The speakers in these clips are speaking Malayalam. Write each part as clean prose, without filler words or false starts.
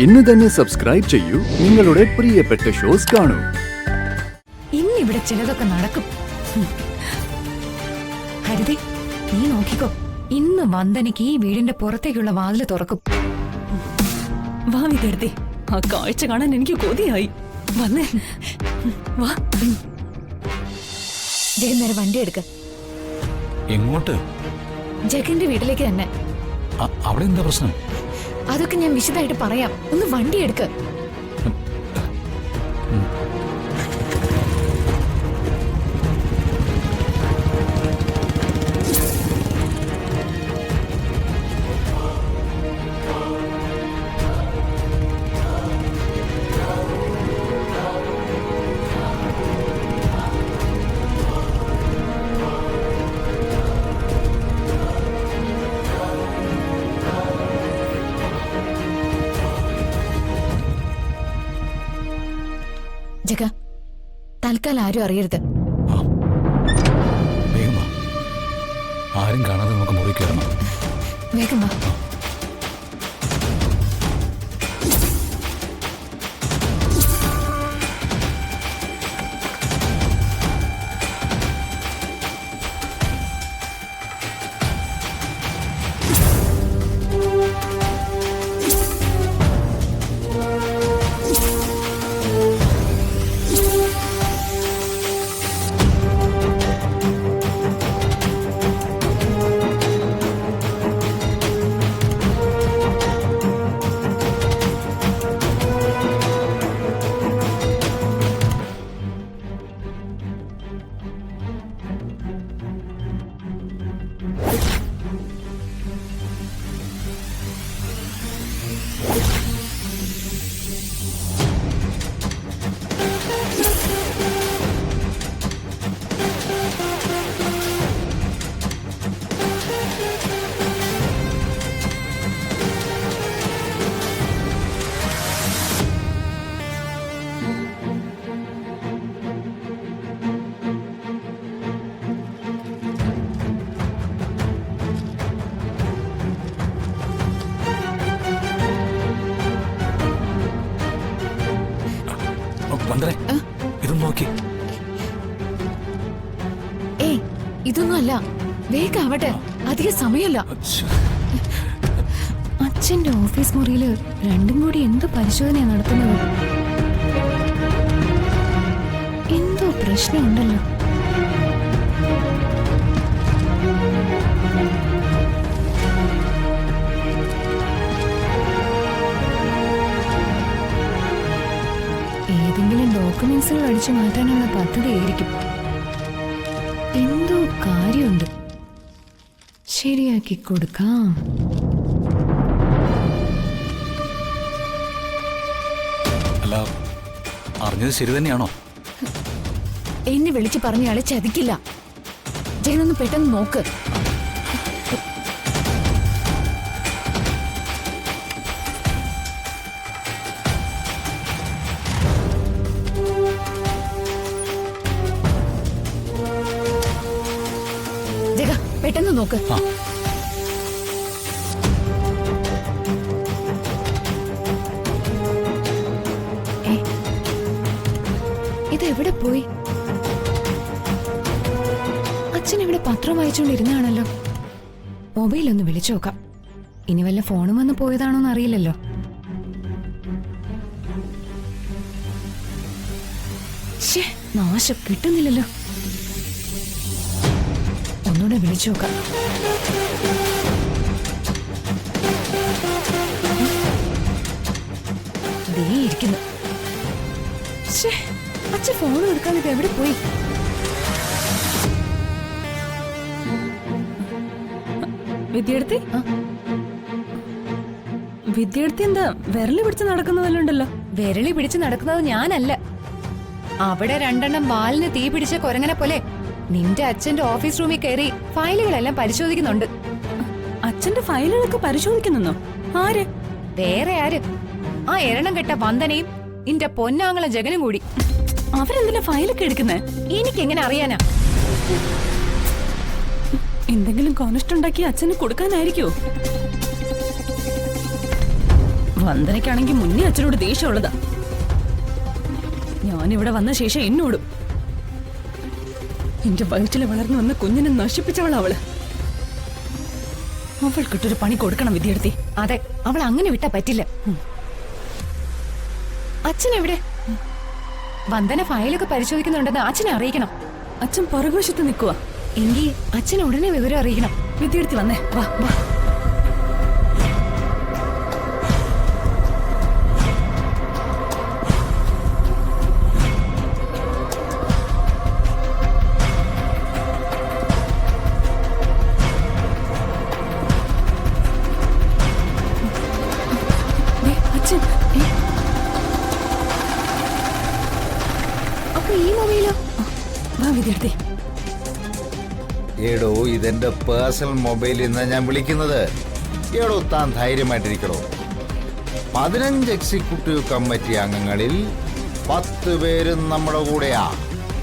ഇന്ന് തന്നെ സബ്സ്ക്രൈബ് ചെയ്യൂ, നിങ്ങളുടെ പ്രിയപ്പെട്ട ഷോസ് കാണൂ. ഇന്നിവിടെ ചിലതൊക്കെ നടക്കും. ഹരിതേ, നീ നോക്കിക്കോ, ഇന്ന് വന്ദനയ്ക്ക് ഈ വീടിന്റെ പുറത്തേക്കുള്ള വാതില് തുറക്കും. വാ വിദ്യാർത്ഥി, ആ കാഴ്ച കാണാൻ എനിക്ക് കൊതിയായി. വന്നേ, വാ. ജഗൻ നേരെ വണ്ടി എടുക്ക. എങ്ങോട്ട്? ജഗന്റെ വീട്ടിലേക്ക് തന്നെ. അവിടെ എന്താ പ്രശ്നം? അതൊക്കെ ഞാൻ വിശദമായിട്ട് പറയാം. ഒന്ന് വണ്ടി എടുക്ക. ജഗ, തൽക്കാലം ആരും അറിയരുത്. വേഗം വാ. ആരും കാണാതെ നമുക്ക് മുറി കയറണം. വേഗം വാ. ഇതൊന്നും നോക്കി. ഏയ്, ഇതൊന്നും അല്ല. വേഗം ആവട്ടെ, അധിക സമയമല്ല. അച്ഛന്റെ ഓഫീസ് മുറിയില് രണ്ടും കൂടി എന്ത് പരിശോധനയാ നടത്തുന്നത്? എന്തോ പ്രശ്നമുണ്ടല്ലോ. ഏതെങ്കിലും ഡോക്യുമെന്റ്സുകൾ അടിച്ചു മാറ്റാനുള്ള പദ്ധതിയായിരിക്കും. എന്തോ കാര്യമുണ്ട്. ശരിയാക്കി കൊടുക്കാം. അല്ല, അറിഞ്ഞത് ശരി തന്നെയാണോ? എന്നെ വിളിച്ചു പറഞ്ഞയാളെ ചതിക്കില്ല. ജഗനൊന്ന് പെട്ടെന്ന് നോക്ക്. ജഗ, പെട്ടെന്ന് നോക്ക്. ഇതെവിടെ പോയി? അച്ഛൻ ഇവിടെ പത്രം വായിച്ചുകൊണ്ടിരുന്നാണല്ലോ. മൊബൈലൊന്ന് വിളിച്ചു നോക്കാം. ഇനി വല്ല ഫോണും വന്ന് പോയതാണോന്ന് അറിയില്ലല്ലോ. നാശം, കിട്ടുന്നില്ലല്ലോ. ഒന്നുകൂടെ വിളിച്ചു നോക്കാം. ദേ ഇരിക്കുന്നു. അച്ഛൻ ഫോൺ എടുക്കാൻ ഇത് എവിടെ പോയി? വിദ്യാർത്ഥി, വിദ്യാർത്ഥി എന്താ വിരളി പിടിച്ച് നടക്കുന്നതല്ലുണ്ടല്ലോ? വിരളി പിടിച്ച് നടക്കുന്നത് ഞാനല്ല. അവിടെ രണ്ടെണ്ണം വാലിന് തീ പിടിച്ച കൊരങ്ങനെ പോലെ നിന്റെ അച്ഛന്റെ ഓഫീസ് റൂമിൽ കയറി ഫയലുകളെല്ലാം പരിശോധിക്കുന്നുണ്ട്. അച്ഛന്റെ ഫയലുകളൊക്കെ പരിശോധിക്കുന്നോ? ആര്? വേറെ ആര്? ആ എരണം കെട്ട വന്ദനയും നിന്റെ പൊന്നാങ്ങള ജഗനും കൂടി. അവരെന്തിനാ ഫയലൊക്കെ എടുക്കുന്നേ? എനിക്കെങ്ങനെ അറിയാനാ? എന്തെങ്കിലും കോണിസ്റ്റ് ഉണ്ടാക്കി അച്ഛന് കൊടുക്കാനായിരിക്കോ? വന്ദനയ്ക്കാണെങ്കിൽ മുന്നേ അച്ഛനോട് ദേഷ്യമുള്ളതാ. ഞാനിവിടെ വന്ന ശേഷം എന്നോടും. എന്റെ വയറ്റിൽ വളർന്നു വന്ന കുഞ്ഞിനെ നശിപ്പിച്ചവളവള്. അവൾക്കിട്ടൊരു പണി കൊടുക്കണം വിദ്യാർത്ഥി. അതെ, അവൾ അങ്ങനെ വിട്ടാ പറ്റില്ല. അച്ഛൻ എവിടെ? വന്ദന ഫയലൊക്കെ പരിശോധിക്കുന്നുണ്ടെന്ന് അച്ഛനെ അറിയിക്കണം. അച്ഛൻ പുറകുവശത്ത് നിൽക്കുക. എങ്കിൽ അച്ഛൻ ഉടനെ വിവരം അറിയിക്കണം. വിദ്യാർത്ഥി വന്നേ, വാ വാ. ദേ, അച്ഛൻ. അപ്പൊ ഈ മൊബൈലോ? വാ വിദ്യാർത്ഥി. ഏടോ, ഇതെന്റെ പേഴ്സണൽ മൊബൈലിൽ നിന്ന് ഞാൻ വിളിക്കുന്നത്. ഏടോ, താൻ ധൈര്യമായിട്ടിരിക്കണോ. 15 എക്സിക്യൂട്ടീവ് കമ്മിറ്റി അംഗങ്ങളിൽ 10 പേരും നമ്മുടെ കൂടെയാ.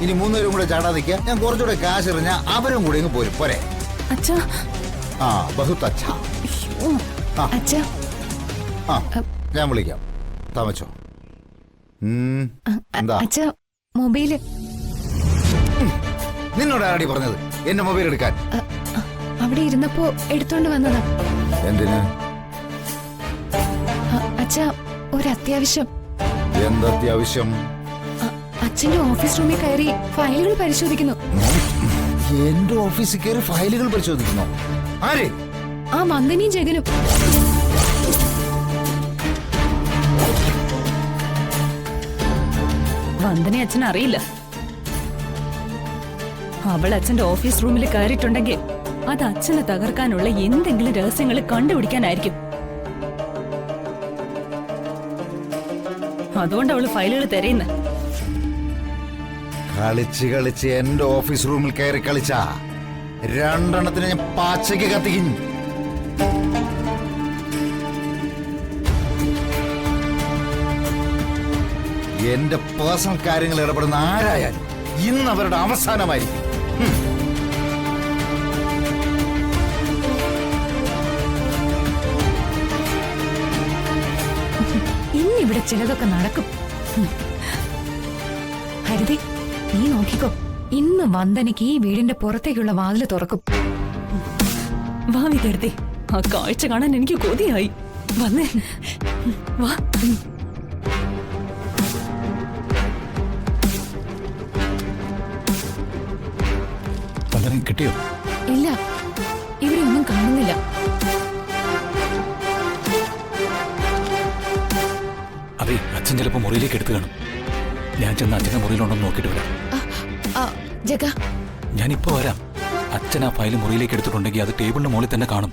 ഇനി 3 പേരും കൂടെ ചാടാതിരിക്കുക. ഞാൻ കുറച്ചുകൂടെ കാശ് എറിഞ്ഞാ അവരും കൂടെ ഇങ്ങ് പോരും. പോരെ? അച്ഛാ. ആ, ബഹുത്ത് അച്ഛാ. അച്ഛാ, ആ, ഞാൻ വിളിക്കാം. താമച്ചോ. എന്താ? അച്ഛാ, മൊബൈല്. നിന്നോട് ആരാടി പറഞ്ഞത് എന്റെ മൊബൈൽ എടുക്കാൻ? അവിടെ ഇരുന്നപ്പോ എടുത്തോണ്ട് വന്നതാ. എന്തിന്? അച്ഛാ, ഒരു അത്യാവശ്യം. എന്തത്യാവശ്യം? അച്ഛന്റെ ഓഫീസ് റൂമിൽ കയറി ഫയലുകൾ പരിശോധിക്കുന്നു. എന്റെ ഓഫീസിൽ കയറി ഫയലുകൾ പരിശോധിക്കുന്നു? ആര്? ആ വന്ദനയും ജഗനും. വന്ദനെ അച്ഛൻ അറിയില്ല. അവൾ അച്ഛന്റെ ഓഫീസ് റൂമിൽ കയറിയിട്ടുണ്ടെങ്കിൽ അത് അച്ഛനെ തകർക്കാനുള്ള എന്തെങ്കിലും രഹസ്യങ്ങൾ കണ്ടുപിടിക്കാനായിരിക്കും. അതുകൊണ്ട് അവള് ഫയലുകൾ തിരയുന്ന. കളിച്ച് കളിച്ച് എന്റെ ഓഫീസ് റൂമിൽ കയറി കളിച്ച 2 എണ്ണത്തിന് ഞാൻ പാച്ചയ്ക്ക് കത്തിക്കും. എന്റെ പേഴ്സണൽ കാര്യങ്ങൾ ഇടപെടുന്ന ആരായാലും ഇന്ന് അവരുടെ അവസാനമായിരിക്കും. ഇന്നിവിടെ ചിലതൊക്കെ നടക്കും. ഹരിതി, നീ നോക്കിക്കോ. ഇന്ന് വന്ദനയ്ക്ക് ഈ വീടിന്റെ പുറത്തേക്കുള്ള വാതില് തുറക്കും. വാ വിദ്യാർത്ഥി, ആ കാഴ്ച കാണാൻ എനിക്ക് കൊതിയായി. വന്നേ, വാ. വന്ദനം കിട്ടിയോ? ഇല്ല, ഇവിടെ ഒന്നും കാണുന്നില്ല. അതെ, അച്ഛൻ ചിലപ്പോ മുറിയിലേക്ക് എടുത്തു കാണും. ഞാൻ ചെന്ന് അച്ഛന്റെ മുറിയിലുണ്ടെന്ന് നോക്കിയിട്ട് വരാം. ജഗ, ഞാനിപ്പോ വരാം. അച്ഛൻ ആ ഫയൽ മുറിയിലേക്ക് എടുത്തിട്ടുണ്ടെങ്കിൽ അത് ടേബിളിന്റെ മുകളിൽ തന്നെ കാണും.